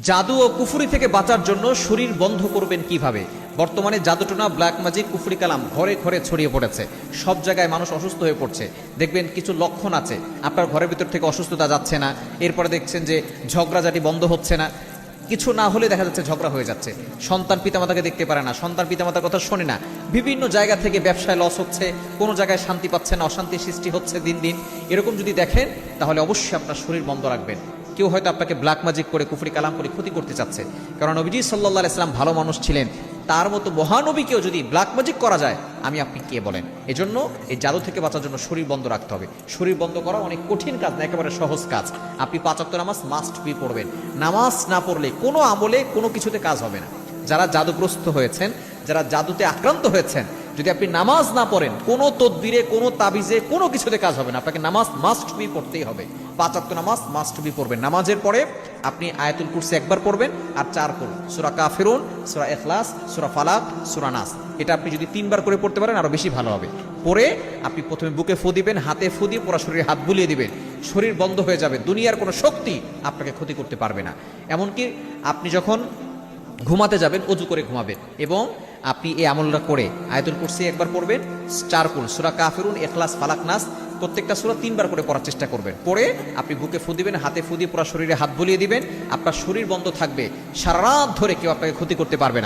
জাদু ও কুফরি থেকে বাঁচার জন্য শরীর বন্ধ করবেন কিভাবে? বর্তমানে জাদুটোনা, ব্ল্যাক ম্যাজিক, কুফরি কালাম ঘরে ঘরে ছড়িয়ে পড়েছে। সব জায়গায় মানুষ অসুস্থ হয়ে পড়ছে। দেখবেন কিছু লক্ষণ আছে, আপনার ঘরের ভিতর থেকে অসুস্থতা যাচ্ছে না, এরপরে দেখছেন যে ঝগড়াঝাটি বন্ধ হচ্ছে না, কিছু না হলে দেখা যাচ্ছে ঝগড়া হয়ে যাচ্ছে, সন্তান পিতামাতাকে দেখতে পারে না, সন্তান পিতামাতার কথা শোনে না, বিভিন্ন জায়গা থেকে ব্যবসায় লস হচ্ছে, কোনো জায়গায় শান্তি পাচ্ছে না, অশান্তি সৃষ্টি হচ্ছে দিন দিন। এরকম যদি দেখেন তাহলে অবশ্যই আপনার শরীর বন্ধ রাখবেন। কেউ হয়তো আপনাকে ব্ল্যাক ম্যাজিক করে, কুফরি কালাম করে ক্ষতি করতে চাচ্ছে। কারণ নবীজি সাল্লাল্লাহু আলাইহি সাল্লাম ভালো মানুষ ছিলেন, তার মতো মহানবীকেও যদি ব্ল্যাক ম্যাজিক করা যায়, আমি আপনি কে বলেন? এজন্য এই জাদু থেকে বাঁচার জন্য শরীর বন্ধ রাখতে হবে। শরীর বন্ধ করা অনেক কঠিন কাজ না, একেবারে সহজ কাজ। আপনি 5 ওয়াক্ত নামাজ মাস্ট বি পড়বেন। নামাজ না পড়লে কোনো আমলে, কোনো কিছুতে কাজ হবে না। যারা জাদুগ্রস্ত হয়েছেন, যারা জাদুতে আক্রান্ত হয়েছেন, যদি আপনি নামাজ না পড়েন, কোনো তদবিরে, কোনো তাবিজে, কোনো কিছুতে কাজ হবে না। আপনাকে নামাজ মাস্ট বি পড়তেই হবে। 5 ওয়াক্ত নামাজ মাস্ট বি পড়বেন। নামাজের পরে আপনি আয়াতুল কুরসি একবার পড়বেন আর 4 পড়ুন, সূরা কাফিরুন, সূরা ইখলাস, সূরা ফালাক, সূরা নাস। এটা আপনি যদি 3 বার করে পড়তে পারেন আরো বেশি ভালো হবে। পরে আপনি প্রথমে বুকে ফু দিবেন, হাতে ফু দিয়ে পুরো শরীরে হাত বুলিয়ে দিবেন। শরীর বন্ধ হয়ে যাবে, দুনিয়ার কোনো শক্তি আপনাকে ক্ষতি করতে পারবে না। এমনকি আপনি যখন ঘুমাতে যাবেন, অজু করে ঘুমাবেন এবং আপনি এই আমলটা করে আয়াতুল কুরসি একবার পড়বেন, 4 কুল, সূরা কাফিরুন, ইখলাস, ফালাক, নাস, প্রত্যেকটা সূরা 3 বার করে পড়ার চেষ্টা করবেন। পরে আপনি বুকে ফু দিবেন, হাতে ফু দিয়ে পুরো শরীরে হাত বুলিয়ে দিবেন। আপনার শরীর বন্ধ থাকবে, সারা রাত ধরে কেউ আপনাকে ক্ষতি করতে পারবে না।